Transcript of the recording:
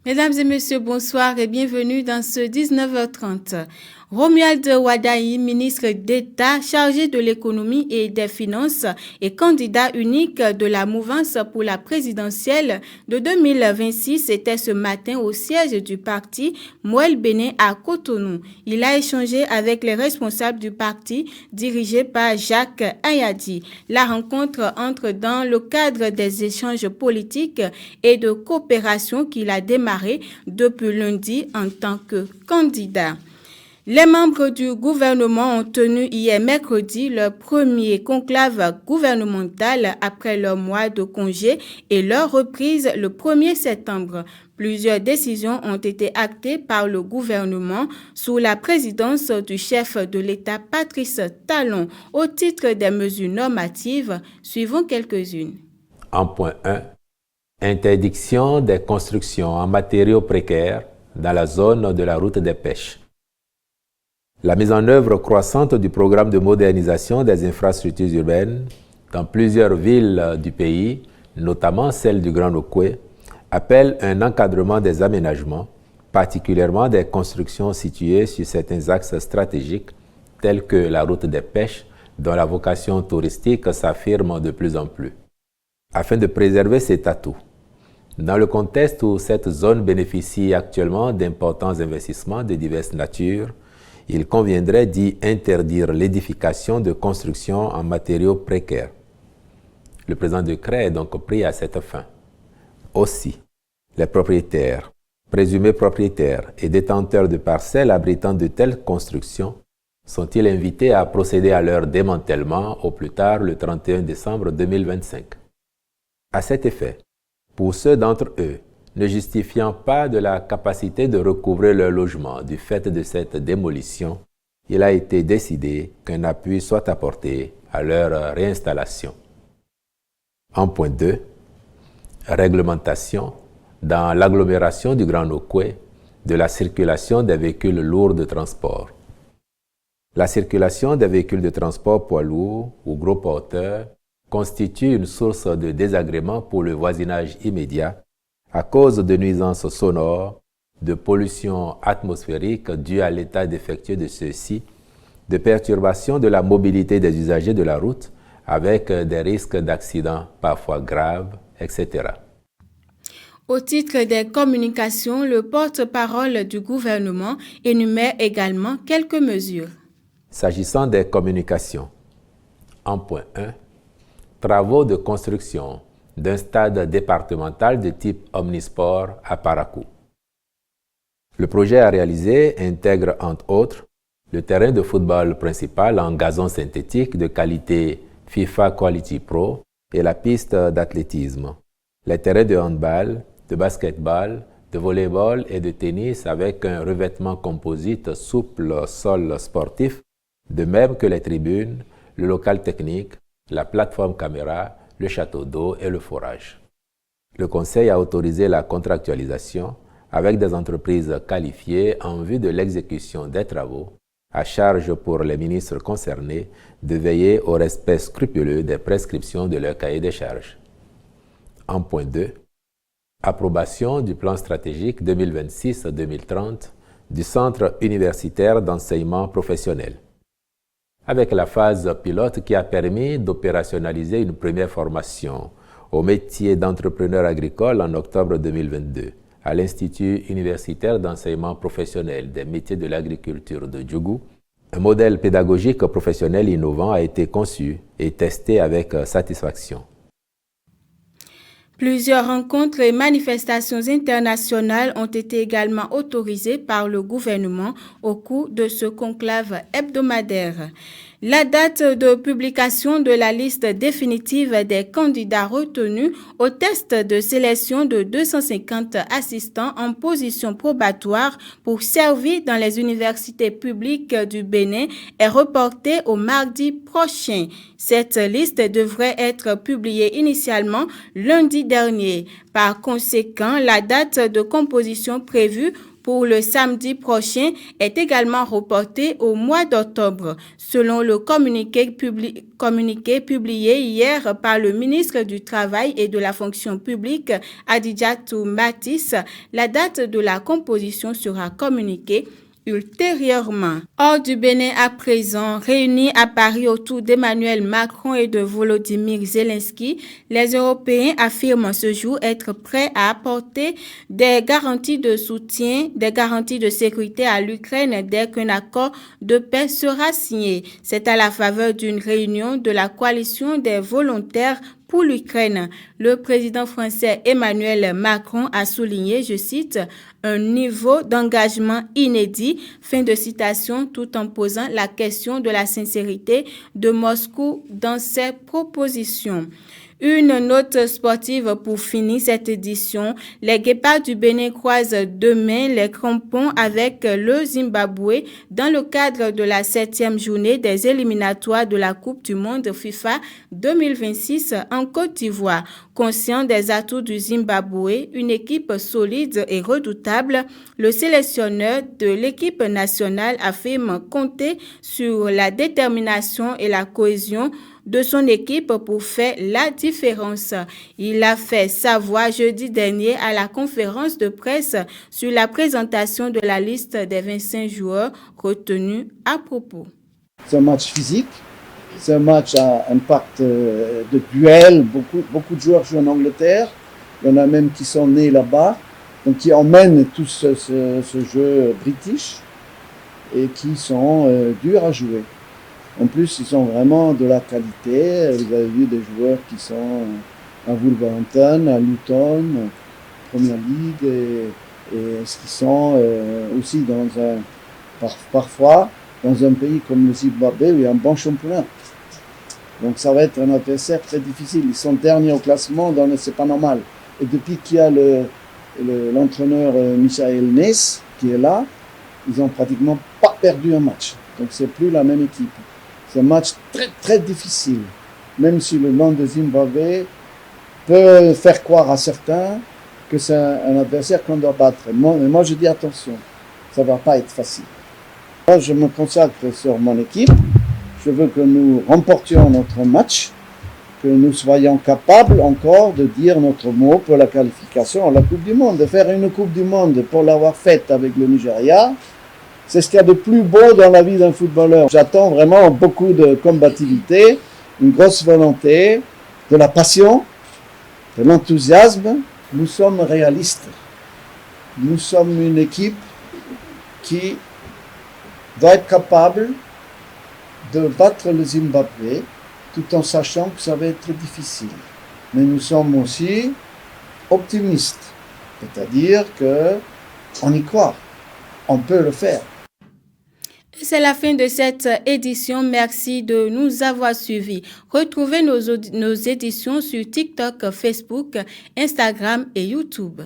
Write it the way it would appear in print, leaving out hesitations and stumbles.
Mesdames et messieurs, bonsoir et bienvenue dans ce 19h30. Romuald Wadaï, ministre d'État chargé de l'économie et des finances et candidat unique de la mouvance pour la présidentielle de 2026, était ce matin au siège du parti Mouel Bénin à Cotonou. Il a échangé avec les responsables du parti dirigé par Jacques Ayadi. La rencontre entre dans le cadre des échanges politiques et de coopération qu'il a démarré depuis lundi en tant que candidat. Les membres du gouvernement ont tenu hier mercredi leur premier conclave gouvernemental après leur mois de congé et leur reprise le 1er septembre. Plusieurs décisions ont été actées par le gouvernement sous la présidence du chef de l'État Patrice Talon au titre des mesures normatives. Suivons quelques-unes. En point 1, interdiction des constructions en matériaux précaires dans la zone de la route des pêches. La mise en œuvre croissante du programme de modernisation des infrastructures urbaines dans plusieurs villes du pays, notamment celle du Grand Okoué, appelle un encadrement des aménagements, particulièrement des constructions situées sur certains axes stratégiques tels que la route des pêches, dont la vocation touristique s'affirme de plus en plus. Afin de préserver cet atout, dans le contexte où cette zone bénéficie actuellement d'importants investissements de diverses natures, il conviendrait d'y interdire l'édification de constructions en matériaux précaires. Le présent décret est donc pris à cette fin. Aussi, les propriétaires, présumés propriétaires et détenteurs de parcelles abritant de telles constructions sont-ils invités à procéder à leur démantèlement au plus tard le 31 décembre 2025. À cet effet, pour ceux d'entre eux ne justifiant pas de la capacité de recouvrer leur logement du fait de cette démolition, il a été décidé qu'un appui soit apporté à leur réinstallation. En point 2, réglementation dans l'agglomération du Grand Okoué de la circulation des véhicules lourds de transport. La circulation des véhicules de transport poids lourds ou gros porteurs constitue une source de désagrément pour le voisinage immédiat à cause de nuisances sonores, de pollution atmosphérique due à l'état défectueux de ceux-ci, de perturbation de la mobilité des usagers de la route avec des risques d'accidents parfois graves, etc. Au titre des communications, le porte-parole du gouvernement énumère également quelques mesures. S'agissant des communications, en point 1, travaux de construction d'un stade départemental de type omnisport à Parakou. Le projet à réaliser intègre entre autres le terrain de football principal en gazon synthétique de qualité FIFA Quality Pro et la piste d'athlétisme, les terrains de handball, de basketball, de volleyball et de tennis avec un revêtement composite souple sol sportif, de même que les tribunes, le local technique, la plateforme caméra, le château d'eau et le forage. Le Conseil a autorisé la contractualisation avec des entreprises qualifiées en vue de l'exécution des travaux, à charge pour les ministres concernés de veiller au respect scrupuleux des prescriptions de leur cahier des charges. En point 2, approbation du plan stratégique 2026-2030 du Centre universitaire d'enseignement professionnel, avec la phase pilote qui a permis d'opérationnaliser une première formation au métier d'entrepreneur agricole en octobre 2022 à l'Institut universitaire d'enseignement professionnel des métiers de l'agriculture de Djougou. Un modèle pédagogique professionnel innovant a été conçu et testé avec satisfaction. Plusieurs rencontres et manifestations internationales ont été également autorisées par le gouvernement au cours de ce conclave hebdomadaire. La date de publication de la liste définitive des candidats retenus au test de sélection de 250 assistants en position probatoire pour servir dans les universités publiques du Bénin est reportée au mardi prochain. Cette liste devrait être publiée initialement lundi dernier. Par conséquent, la date de composition prévue pour le samedi prochain est également reporté au mois d'octobre, selon le communiqué publié hier par le ministre du Travail et de la Fonction publique, Adidjatou Matis. La date de la composition sera communiquée ultérieurement. Hors du Bénin à présent, réunis à Paris autour d'Emmanuel Macron et de Volodymyr Zelensky, les Européens affirment ce jour être prêts à apporter des garanties de soutien, des garanties de sécurité à l'Ukraine dès qu'un accord de paix sera signé. C'est à la faveur d'une réunion de la coalition des volontaires pour l'Ukraine. Le président français Emmanuel Macron a souligné, je cite, un niveau d'engagement inédit, fin de citation, tout en posant la question de la sincérité de Moscou dans ses propositions. Une note sportive pour finir cette édition. Les Guépards du Bénin croisent demain les crampons avec le Zimbabwe dans le cadre de la 7e journée des éliminatoires de la Coupe du monde FIFA 2026 en Côte d'Ivoire. Conscient des atouts du Zimbabwe, une équipe solide et redoutable, le sélectionneur de l'équipe nationale affirme compter sur la détermination et la cohésion de son équipe pour faire la différence. Il a fait savoir jeudi dernier à la conférence de presse sur la présentation de la liste des 25 joueurs retenus à propos. C'est un match physique, c'est un match à impact de duel. Beaucoup de joueurs jouent en Angleterre. Il y en a même qui sont nés là-bas, donc qui emmènent tout ce jeu british et qui sont durs à jouer. En plus, ils sont vraiment de la qualité. Vous avez vu des joueurs qui sont à Wolverhampton, à Luton, Premier League, et qui sont aussi parfois dans un pays comme le Zimbabwe où il y a un bon championnat. Donc ça va être un adversaire très difficile. Ils sont derniers au classement, donc c'est pas normal. Et depuis qu'il y a l'entraîneur Michael Ness qui est là, ils ont pratiquement pas perdu un match. Donc c'est plus la même équipe. C'est un match très très difficile, même si le nom de Zimbabwe peut faire croire à certains que c'est un adversaire qu'on doit battre. Moi je dis attention, ça va pas être facile. Moi je me consacre sur mon équipe, je veux que nous remportions notre match, que nous soyons capables encore de dire notre mot pour la qualification à la Coupe du Monde, de faire une Coupe du Monde pour l'avoir faite avec le Nigeria. C'est ce qu'il y a de plus beau dans la vie d'un footballeur. J'attends vraiment beaucoup de combativité, une grosse volonté, de la passion, de l'enthousiasme. Nous sommes réalistes. Nous sommes une équipe qui doit être capable de battre le Zimbabwe tout en sachant que ça va être difficile. Mais nous sommes aussi optimistes, c'est-à-dire qu'on y croit, on peut le faire. C'est la fin de cette édition. Merci de nous avoir suivis. Retrouvez nos éditions sur TikTok, Facebook, Instagram et YouTube.